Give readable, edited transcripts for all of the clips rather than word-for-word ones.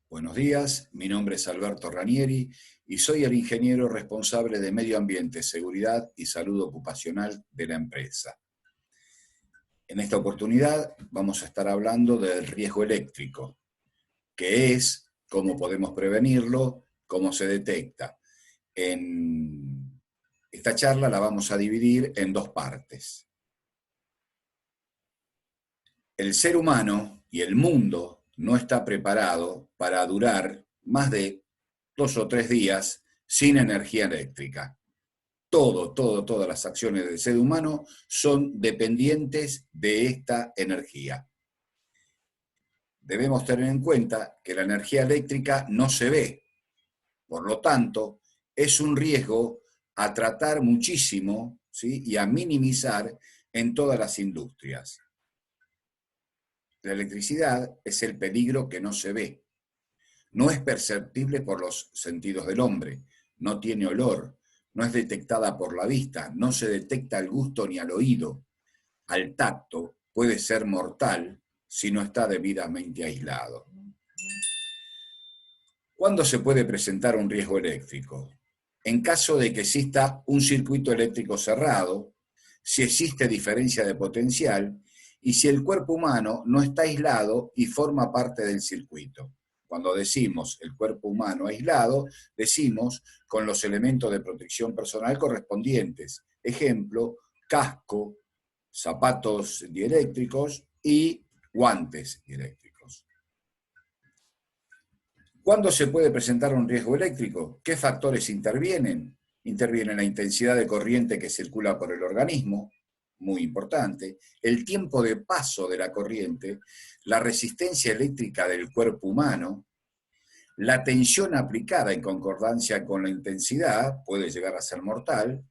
Buenos días, mi nombre es Alberto Ranieri y soy el ingeniero responsable de Medio Ambiente, Seguridad y Salud Ocupacional de la empresa. En esta oportunidad vamos a estar hablando del riesgo eléctrico, qué es, cómo podemos prevenirlo, cómo se detecta. En esta charla la vamos a dividir en dos partes. El ser humano y el mundo no está preparado para durar más de 2 o 3 días sin energía eléctrica. Todas las acciones del ser humano son dependientes de esta energía. Debemos tener en cuenta que la energía eléctrica no se ve, por lo tanto, es un riesgo a tratar muchísimo, ¿sí? Y a minimizar en todas las industrias. La electricidad es el peligro que no se ve. No es perceptible por los sentidos del hombre, no tiene olor, no es detectada por la vista, no se detecta al gusto ni al oído. Al tacto puede ser mortal si no está debidamente aislado. ¿Cuándo se puede presentar un riesgo eléctrico? En caso de que exista un circuito eléctrico cerrado, si existe diferencia de potencial y si el cuerpo humano no está aislado y forma parte del circuito. Cuando decimos el cuerpo humano aislado, decimos con los elementos de protección personal correspondientes. Ejemplo, casco, zapatos dieléctricos y guantes dieléctricos. ¿Cuándo se puede presentar un riesgo eléctrico? ¿Qué factores intervienen? Interviene la intensidad de corriente que circula por el organismo, muy importante, el tiempo de paso de la corriente, la resistencia eléctrica del cuerpo humano, la tensión aplicada en concordancia con la intensidad, puede llegar a ser mortal,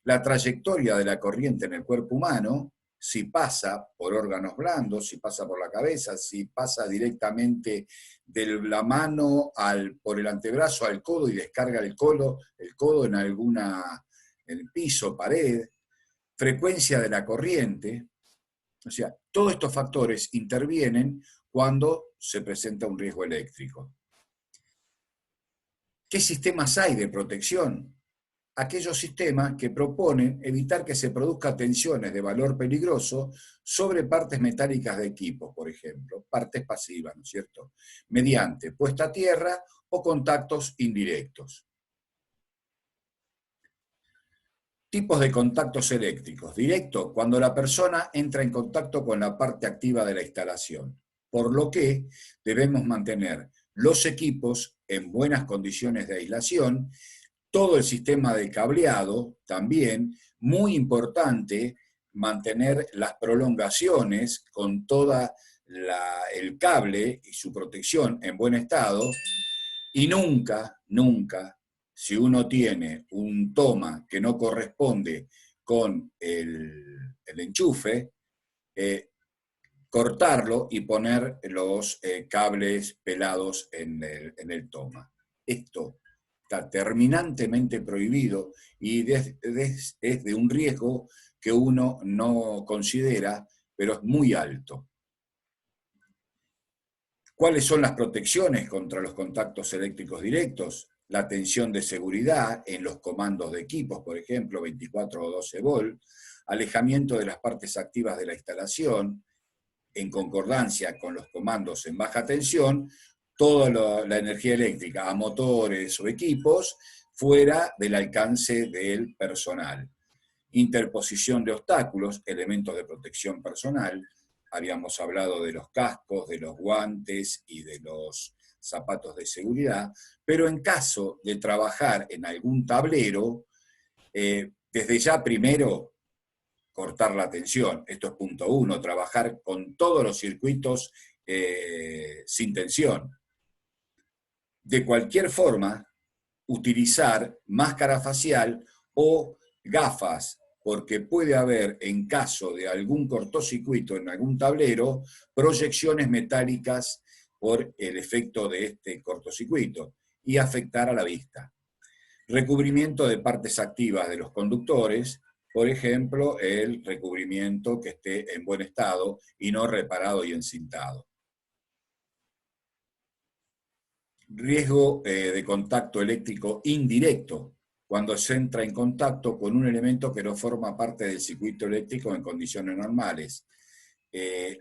la trayectoria de la corriente en el cuerpo humano, si pasa por órganos blandos, si pasa por la cabeza, si pasa directamente de la mano por el antebrazo al codo y descarga el codo en en el piso, pared, frecuencia de la corriente. O sea, todos estos factores intervienen cuando se presenta un riesgo eléctrico. ¿Qué sistemas hay de protección? Aquellos sistemas que proponen evitar que se produzcan tensiones de valor peligroso sobre partes metálicas de equipos, por ejemplo, partes pasivas, ¿no es cierto?, mediante puesta a tierra o contactos indirectos. Tipos de contactos eléctricos. Directo, cuando la persona entra en contacto con la parte activa de la instalación, por lo que debemos mantener los equipos en buenas condiciones de aislación, todo el sistema de cableado también, muy importante mantener las prolongaciones con todo el cable y su protección en buen estado, y nunca, si uno tiene un toma que no corresponde con el enchufe, cortarlo y poner los cables pelados en el toma. Esto está terminantemente prohibido y es de un riesgo que uno no considera, pero es muy alto. ¿Cuáles son las protecciones contra los contactos eléctricos directos? La tensión de seguridad en los comandos de equipos, por ejemplo, 24 o 12 volt, alejamiento de las partes activas de la instalación, en concordancia con los comandos en baja tensión, toda la energía eléctrica a motores o equipos fuera del alcance del personal. Interposición de obstáculos, elementos de protección personal. Habíamos hablado de los cascos, de los guantes y de los zapatos de seguridad, pero en caso de trabajar en algún tablero, desde ya primero cortar la tensión. Esto es punto 1, trabajar con todos los circuitos sin tensión. De cualquier forma, utilizar máscara facial o gafas, porque puede haber, en caso de algún cortocircuito en algún tablero, proyecciones metálicas por el efecto de este cortocircuito y afectar a la vista. Recubrimiento de partes activas de los conductores, por ejemplo, el recubrimiento que esté en buen estado y no reparado y encintado. Riesgo de contacto eléctrico indirecto, cuando se entra en contacto con un elemento que no forma parte del circuito eléctrico en condiciones normales.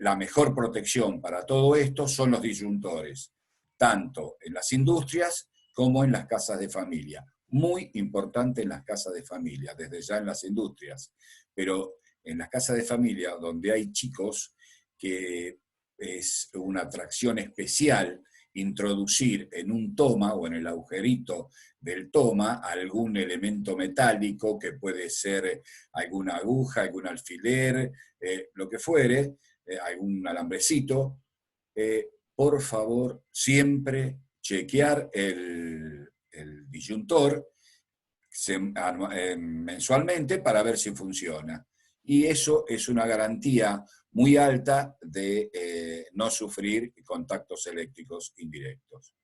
La mejor protección para todo esto son los disyuntores, tanto en las industrias como en las casas de familia. Muy importante en las casas de familia, desde ya en las industrias, pero en las casas de familia donde hay chicos, que es una atracción especial introducir en un toma o en el agujerito del toma algún elemento metálico que puede ser alguna aguja, algún alfiler, lo que fuere, algún alambrecito. Por favor, siempre chequear el disyuntor mensualmente para ver si funciona. Y eso es una garantía muy alta de no sufrir contactos eléctricos indirectos.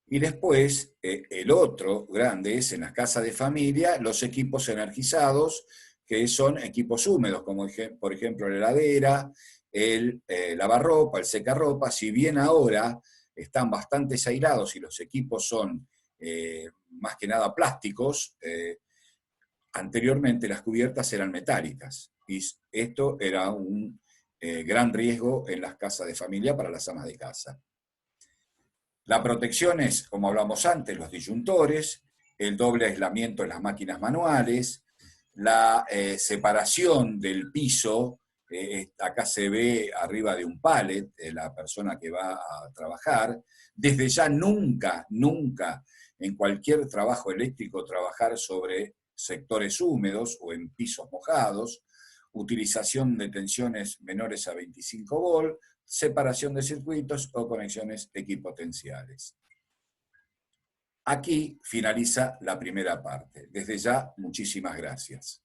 Y después, el otro grande es en las casas de familia, los equipos energizados, que son equipos húmedos, como por ejemplo la heladera, el lavarropa, el secarropa. Si bien ahora están bastante aislados y los equipos son más que nada plásticos, anteriormente las cubiertas eran metálicas, y esto era un gran riesgo en las casas de familia para las amas de casa. La protección es, como hablamos antes, los disyuntores, el doble aislamiento en las máquinas manuales, la separación del piso. Acá se ve arriba de un pallet la persona que va a trabajar. Desde ya nunca, nunca en cualquier trabajo eléctrico trabajar sobre sectores húmedos o en pisos mojados, utilización de tensiones menores a 25 volt, separación de circuitos o conexiones equipotenciales. Aquí finaliza la primera parte. Desde ya, muchísimas gracias.